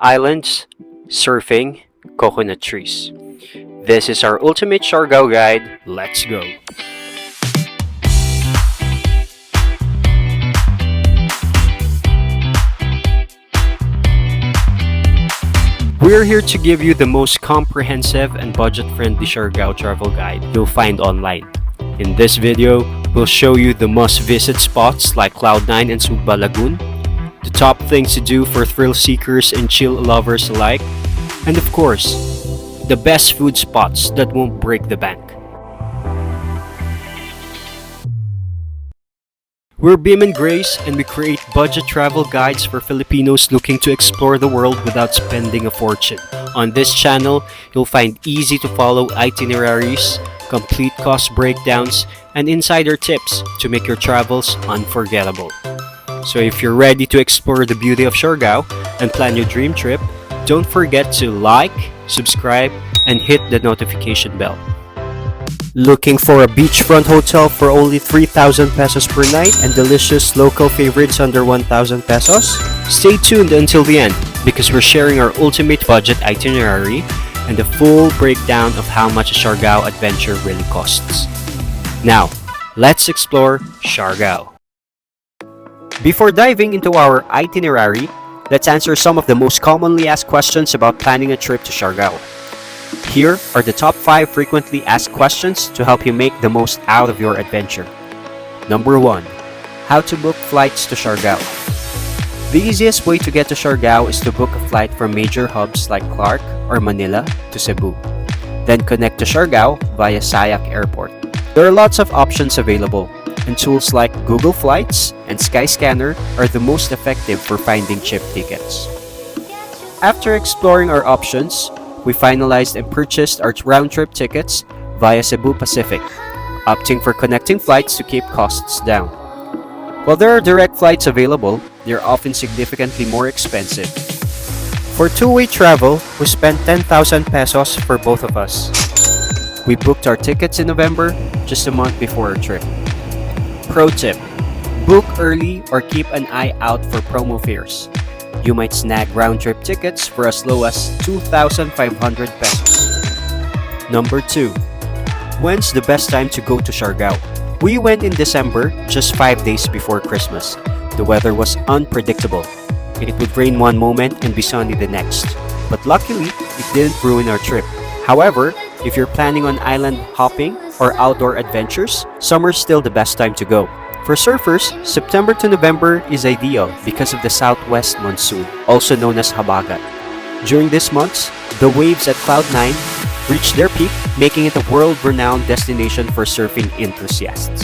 islands, surfing, coconut trees. This is our ultimate Siargao guide. Let's go! We're here to give you the most comprehensive and budget-friendly Siargao travel guide you'll find online. In this video, we'll show you the must-visit spots like Cloud9 and Sugba Lagoon, the top things to do for thrill seekers and chill lovers alike, and of course, the best food spots that won't break the bank. We're Beam and Grace, and we create budget travel guides for Filipinos looking to explore the world without spending a fortune. On this channel, you'll find easy to follow itineraries, complete cost breakdowns, and insider tips to make your travels unforgettable. So if you're ready to explore the beauty of Siargao and plan your dream trip, don't forget to like, subscribe, and hit the notification bell. Looking for a beachfront hotel for only 3,000 pesos per night and delicious local favorites under 1,000 pesos? Stay tuned until the end because we're sharing our ultimate budget itinerary and a full breakdown of how much a Siargao adventure really costs. Now, let's explore Siargao. Before diving into our itinerary, let's answer some of the most commonly asked questions about planning a trip to Siargao. Here are the top 5 frequently asked questions to help you make the most out of your adventure. Number 1. How to book flights to Siargao. The easiest way to get to Siargao is to book a flight from major hubs like Clark or Manila to Cebu. Then connect to Siargao via Kayak Airport. There are lots of options available, and tools like Google Flights and Skyscanner are the most effective for finding cheap tickets. After exploring our options, we finalized and purchased our round-trip tickets via Cebu Pacific, opting for connecting flights to keep costs down. While there are direct flights available, they are often significantly more expensive. For two-way travel, we spent 10,000 pesos for both of us. We booked our tickets in November, just a month before our trip. Pro tip: book early or keep an eye out for promo fares. You might snag round-trip tickets for as low as 2,500 pesos. Number 2. When's the best time to go to Siargao? We went in December, just 5 days before Christmas. The weather was unpredictable. It would rain one moment and be sunny the next. But luckily, it didn't ruin our trip. However, if you're planning on island hopping or outdoor adventures, summer's still the best time to go. For surfers, September to November is ideal because of the southwest monsoon, also known as habagat. During these months, the waves at Cloud9 reach their peak, making it a world-renowned destination for surfing enthusiasts.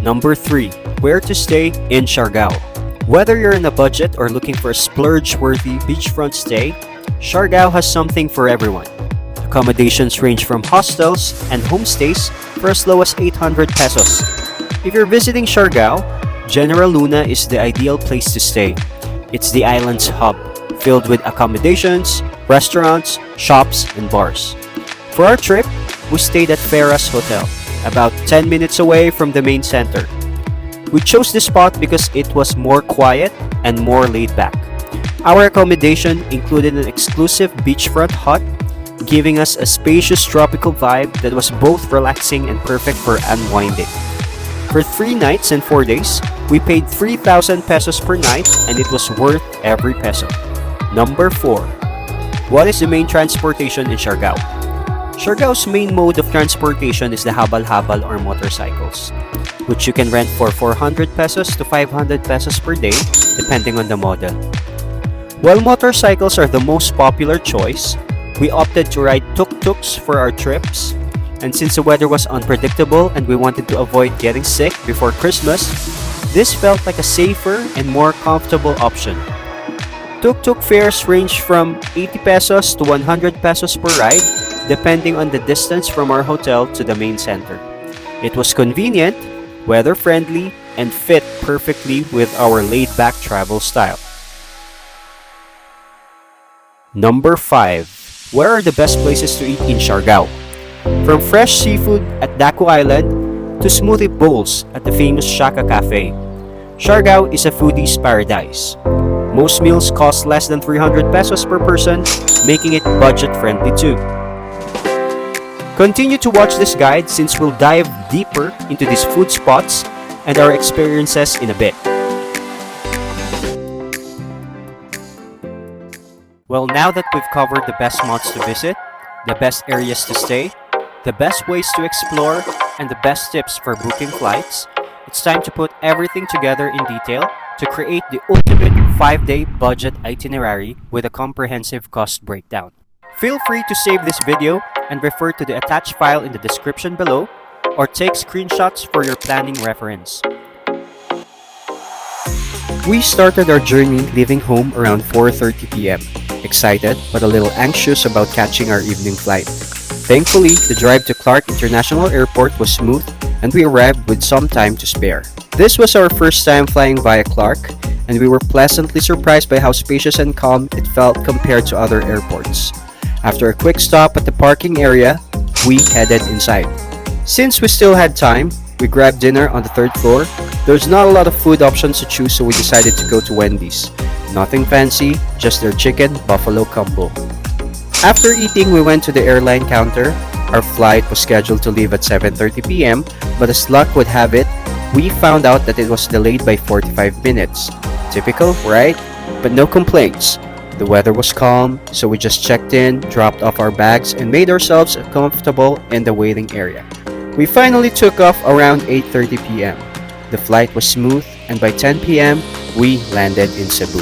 Number 3. Where to stay in Siargao. Whether you're in a budget or looking for a splurge-worthy beachfront stay, Siargao has something for everyone. Accommodations range from hostels and homestays for as low as 800 pesos. If you're visiting Siargao, General Luna is the ideal place to stay. It's the island's hub, filled with accommodations, restaurants, shops, and bars. For our trip, we stayed at Ferras Hotel, about 10 minutes away from the main center. We chose this spot because it was more quiet and more laid back. Our accommodation included an exclusive beachfront hut, giving us a spacious tropical vibe that was both relaxing and perfect for unwinding. For 3 nights and 4 days, we paid 3,000 pesos per night and it was worth every peso. Number 4. What is the main transportation in Siargao? Siargao's main mode of transportation is the habal-habal or motorcycles, which you can rent for 400 pesos to 500 pesos per day, depending on the model. While motorcycles are the most popular choice, we opted to ride tuk-tuks for our trips, and since the weather was unpredictable and we wanted to avoid getting sick before Christmas, this felt like a safer and more comfortable option. Tuk-tuk fares range from 80 pesos to 100 pesos per ride, depending on the distance from our hotel to the main center. It was convenient, weather-friendly, and fit perfectly with our laid-back travel style. Number 5. Where are the best places to eat in Siargao? From fresh seafood at Daku Island to smoothie bowls at the famous Shaka Cafe, Siargao is a foodie's paradise. Most meals cost less than 300 pesos per person, making it budget-friendly too. Continue to watch this guide since we'll dive deeper into these food spots and our experiences in a bit. Well, now that we've covered the best spots to visit, the best areas to stay, the best ways to explore, and the best tips for booking flights, it's time to put everything together in detail to create the ultimate 5-day budget itinerary with a comprehensive cost breakdown. Feel free to save this video and refer to the attached file in the description below or take screenshots for your planning reference. We started our journey leaving home around 4:30 p.m. Excited but a little anxious about catching our evening flight. Thankfully, the drive to Clark International Airport was smooth and we arrived with some time to spare. This was our first time flying via Clark, and we were pleasantly surprised by how spacious and calm it felt compared to other airports. After a quick stop at the parking area, we headed inside. Since we still had time, we grabbed dinner on the third floor. There's not a lot of food options to choose, so we decided to go to Wendy's. Nothing fancy, just their chicken buffalo combo. After eating, we went to the airline counter. Our flight was scheduled to leave at 7:30 p.m., but as luck would have it, we found out that it was delayed by 45 minutes. Typical, right? But no complaints. The weather was calm, so we just checked in, dropped off our bags, and made ourselves comfortable in the waiting area. We finally took off around 8:30 p.m. The flight was smooth, and by 10 p.m., we landed in Cebu.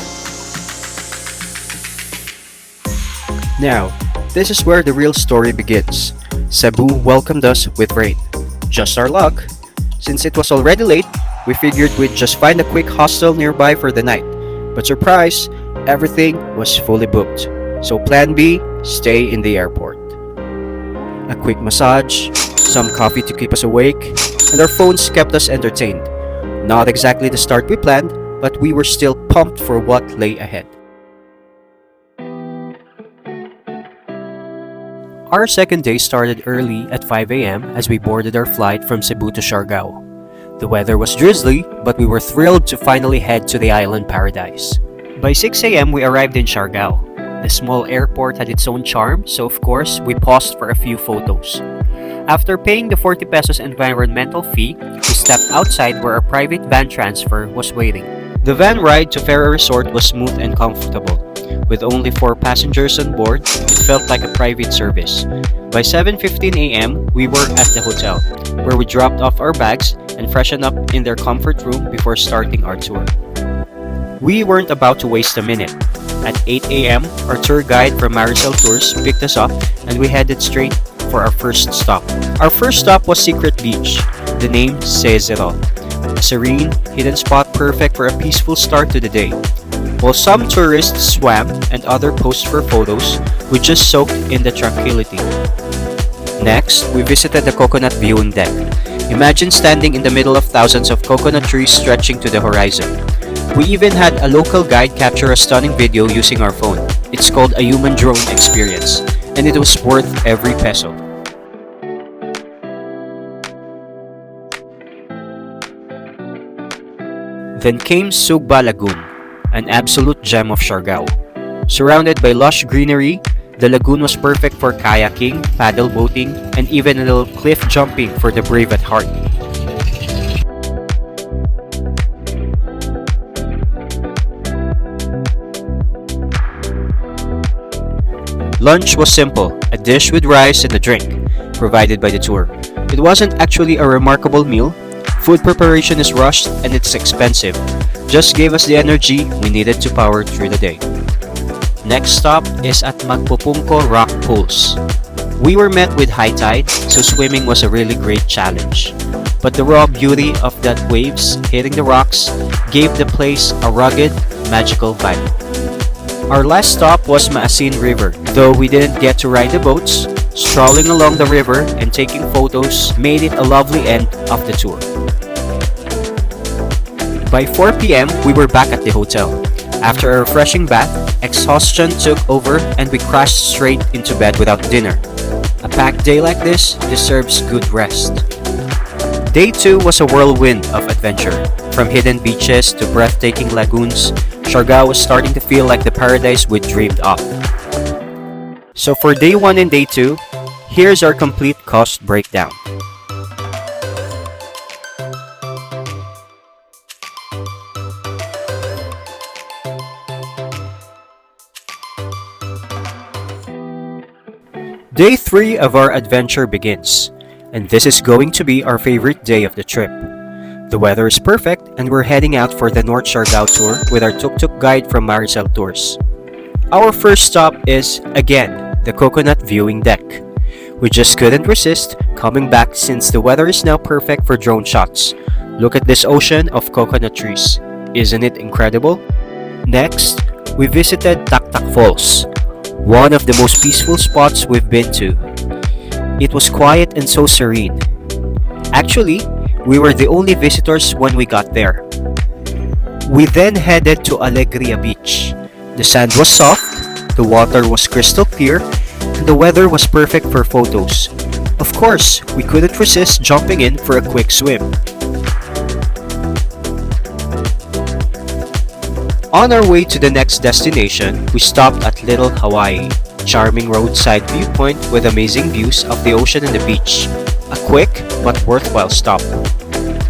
Now, this is where the real story begins. Cebu welcomed us with rain. Just our luck. Since it was already late, we figured we'd just find a quick hostel nearby for the night. But surprise, everything was fully booked. So plan B, stay in the airport. A quick massage, some coffee to keep us awake, and our phones kept us entertained. Not exactly the start we planned, but we were still pumped for what lay ahead. Our second day started early at 5 a.m. as we boarded our flight from Cebu to Siargao. The weather was drizzly, but we were thrilled to finally head to the island paradise. By 6 a.m. we arrived in Siargao. The small airport had its own charm, so of course, we paused for a few photos. After paying the 40 pesos environmental fee, we stepped outside where our private van transfer was waiting. The van ride to Fera Resort was smooth and comfortable. With only 4 passengers on board, it felt like a private service. By 7:15 a.m., we were at the hotel, where we dropped off our bags and freshened up in their comfort room before starting our tour. We weren't about to waste a minute. At 8 a.m., our tour guide from Maricel Tours picked us up and we headed straight for our first stop. Our first stop was Secret Beach. The name says it all. A serene, hidden spot perfect for a peaceful start to the day. While some tourists swam and others posed for photos, we just soaked in the tranquility. Next, we visited the coconut viewing deck. Imagine standing in the middle of thousands of coconut trees stretching to the horizon. We even had a local guide capture a stunning video using our phone. It's called a human drone experience, and it was worth every peso. Then came Sugba Lagoon, an absolute gem of Siargao. Surrounded by lush greenery, the lagoon was perfect for kayaking, paddle boating, and even a little cliff jumping for the brave at heart. Lunch was simple, a dish with rice and a drink, provided by the tour. It wasn't actually a remarkable meal. Food preparation is rushed and it's expensive. Just gave us the energy we needed to power through the day. Next stop is at Magpupungko Rock Pools. We were met with high tide, so swimming was a really great challenge. But the raw beauty of that waves hitting the rocks gave the place a rugged, magical vibe. Our last stop was Maasin River. Though we didn't get to ride the boats, strolling along the river and taking photos made it a lovely end of the tour. By 4 p.m., we were back at the hotel. After a refreshing bath, exhaustion took over and we crashed straight into bed without dinner. A packed day like this deserves good rest. Day 2 was a whirlwind of adventure. From hidden beaches to breathtaking lagoons, Siargao was starting to feel like the paradise we dreamed of. So for day 1 and day 2, here's our complete cost breakdown. Day 3 of our adventure begins, and this is going to be our favorite day of the trip. The weather is perfect and we're heading out for the North Siargao tour with our tuk-tuk guide from Maricel Tours. Our first stop is, again, the coconut viewing deck. We just couldn't resist coming back since the weather is now perfect for drone shots. Look at this ocean of coconut trees. Isn't it incredible? Next, we visited Tak Falls, one of the most peaceful spots we've been to. It was quiet and so serene. Actually, we were the only visitors when we got there. We then headed to Alegria Beach. The sand was soft, the water was crystal clear, and the weather was perfect for photos. Of course, we couldn't resist jumping in for a quick swim. On our way to the next destination, we stopped at Little Hawaii, charming roadside viewpoint with amazing views of the ocean and the beach. A quick but worthwhile stop.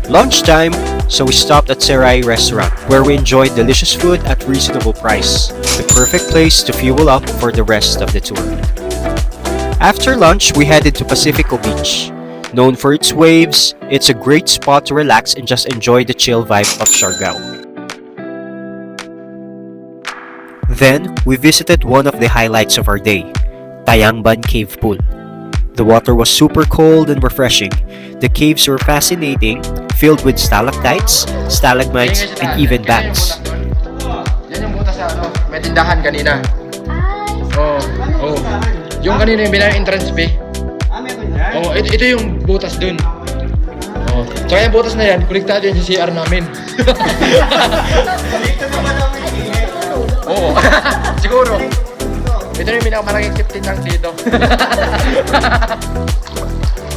Lunchtime, so we stopped at Serai Restaurant, where we enjoyed delicious food at reasonable price. The perfect place to fuel up for the rest of the tour. After lunch, we headed to Pacifico Beach. Known for its waves, it's a great spot to relax and just enjoy the chill vibe of Siargao. Then, we visited one of the highlights of our day, Tayangban Cave Pool. The water was super cold and refreshing. The caves were fascinating, filled with stalactites, stalagmites, and even bats. Yan yung butas sa may tindahan kanina. Oh. Yung kanina yung binang entrance fee. Oh, ito yung butas dun. Oh, so yung butas na yan, konektado yan sa CR namin. Oo. Siguro. Ito yung pinakamalaking accepting lang dito.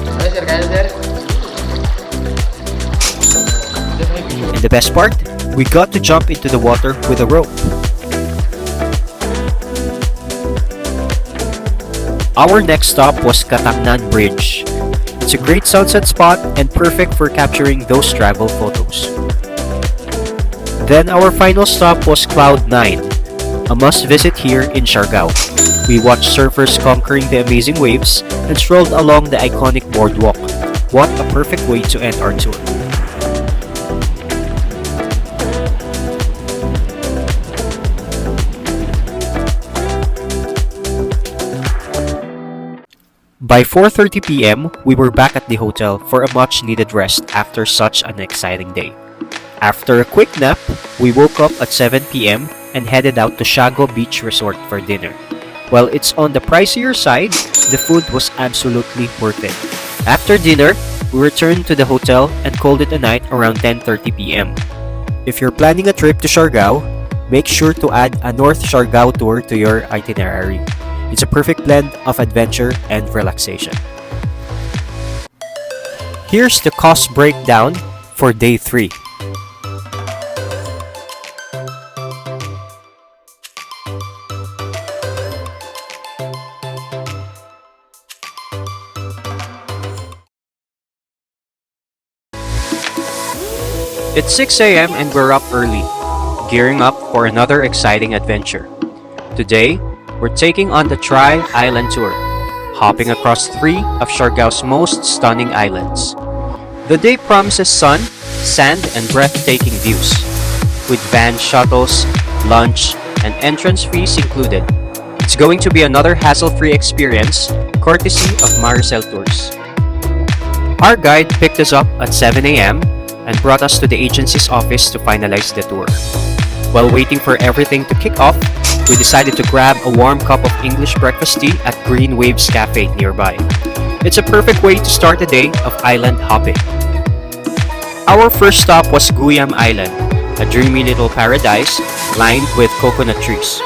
Ano sir, kaya sir? And the best part, we got to jump into the water with a rope. Our next stop was Katangnan Bridge. It's a great sunset spot and perfect for capturing those travel photos. Then our final stop was Cloud 9, a must-visit here in Siargao. We watched surfers conquering the amazing waves and strolled along the iconic Boardwalk. What a perfect way to end our tour. By 4:30 p.m., we were back at the hotel for a much-needed rest after such an exciting day. After a quick nap, we woke up at 7 p.m. and headed out to Siargao Beach Resort for dinner. While it's on the pricier side, the food was absolutely worth it. After dinner, we returned to the hotel and called it a night around 10:30 p.m. If you're planning a trip to Siargao, make sure to add a North Siargao tour to your itinerary. It's a perfect blend of adventure and relaxation. Here's the cost breakdown for day 3. It's 6 a.m. and we're up early, gearing up for another exciting adventure. Today, we're taking on the Tri Island Tour, hopping across 3 of Siargao's most stunning islands. The day promises sun, sand, and breathtaking views, with van shuttles, lunch, and entrance fees included. It's going to be another hassle-free experience, courtesy of Maricel Tours. Our guide picked us up at 7 a.m. and brought us to the agency's office to finalize the tour. While waiting for everything to kick off, we decided to grab a warm cup of English breakfast tea at Green Waves Cafe nearby. It's a perfect way to start a day of island hopping. Our first stop was Guyam Island, a dreamy little paradise lined with coconut trees.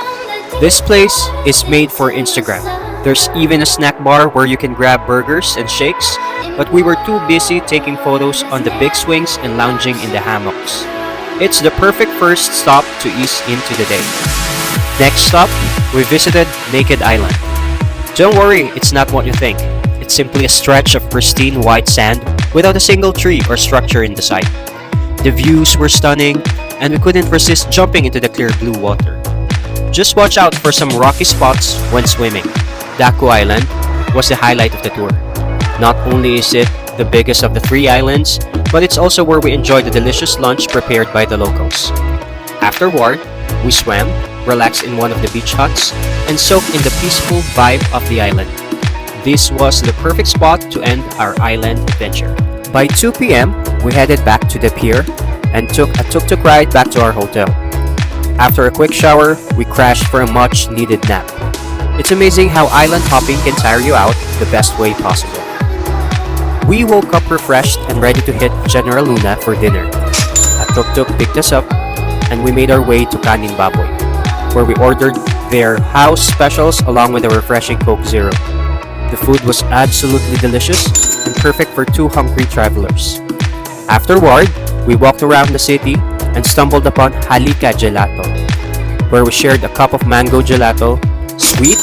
This place is made for Instagram. There's even a snack bar where you can grab burgers and shakes, but we were too busy taking photos on the big swings and lounging in the hammocks. It's the perfect first stop to ease into the day. Next stop, we visited Naked Island. Don't worry, it's not what you think. It's simply a stretch of pristine white sand without a single tree or structure in the sight. The views were stunning, and we couldn't resist jumping into the clear blue water. Just watch out for some rocky spots when swimming. Daku Island was the highlight of the tour. Not only is it the biggest of the three islands, but it's also where we enjoyed the delicious lunch prepared by the locals. Afterward, we swam, relaxed in one of the beach huts, and soaked in the peaceful vibe of the island. This was the perfect spot to end our island adventure. By 2 p.m., we headed back to the pier and took a tuk-tuk ride back to our hotel. After a quick shower, we crashed for a much-needed nap. It's amazing how island hopping can tire you out the best way possible. We woke up refreshed and ready to hit General Luna for dinner. A tuk-tuk picked us up, and we made our way to Kanin Baboy, where we ordered their house specials along with a refreshing Coke Zero. The food was absolutely delicious and perfect for two hungry travelers. Afterward, we walked around the city and stumbled upon Halika Gelato, where we shared a cup of mango gelato, sweet,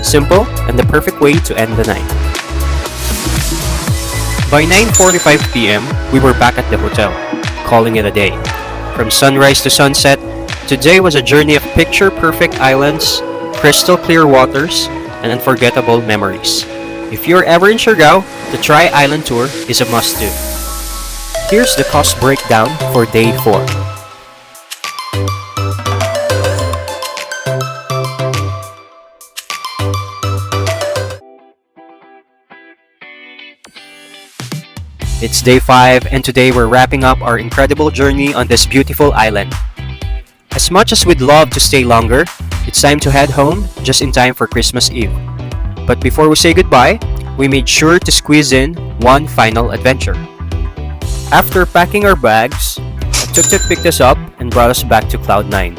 simple, and the perfect way to end the night. By 9:45 p.m., we were back at the hotel, calling it a day. From sunrise to sunset, today was a journey of picture-perfect islands, crystal-clear waters, and unforgettable memories. If you're ever in Siargao, the Tri-Island Tour is a must-do. Here's the cost breakdown for Day 4. It's Day 5, and today we're wrapping up our incredible journey on this beautiful island. As much as we'd love to stay longer, it's time to head home just in time for Christmas Eve. But before we say goodbye, we made sure to squeeze in one final adventure. After packing our bags, a tuk-tuk picked us up and brought us back to Cloud 9,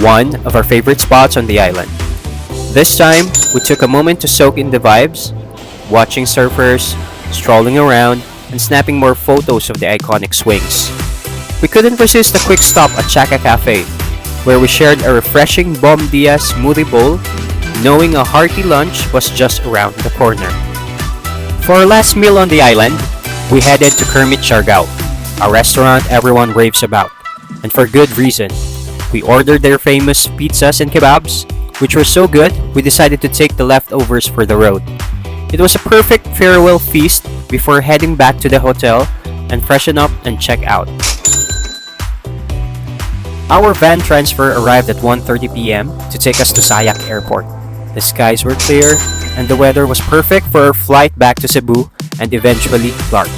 one of our favorite spots on the island. This time, we took a moment to soak in the vibes, watching surfers, strolling around, and snapping more photos of the iconic swings. We couldn't resist a quick stop at Chaka Cafe, where we shared a refreshing Bom Dia smoothie bowl, knowing a hearty lunch was just around the corner. For our last meal on the island, we headed to Kermit Siargao, a restaurant everyone raves about, and for good reason. We ordered their famous pizzas and kebabs, which were so good we decided to take the leftovers for the road. It was a perfect farewell feast before heading back to the hotel and freshen up and check out. Our van transfer arrived at 1:30 p.m. to take us to Sayak Airport. The skies were clear and the weather was perfect for our flight back to Cebu and eventually Clark.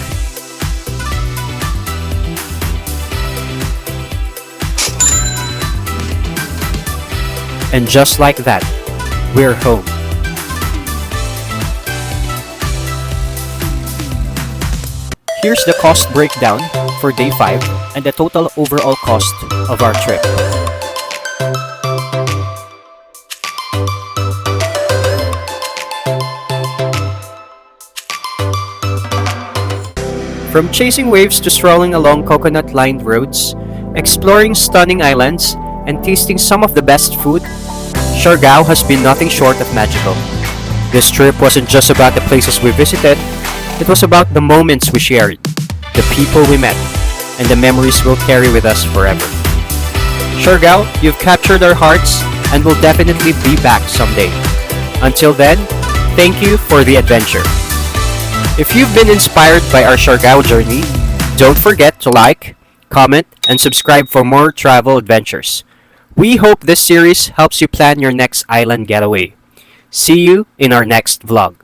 And just like that, we're home. Here's the cost breakdown for Day 5 and the total overall cost of our trip. From chasing waves to strolling along coconut-lined roads, exploring stunning islands, and tasting some of the best food, Siargao has been nothing short of magical. This trip wasn't just about the places we visited, it was about the moments we shared, the people we met, and the memories we'll carry with us forever. Siargao, you've captured our hearts and will definitely be back someday. Until then, thank you for the adventure. If you've been inspired by our Siargao journey, don't forget to like, comment, and subscribe for more travel adventures. We hope this series helps you plan your next island getaway. See you in our next vlog.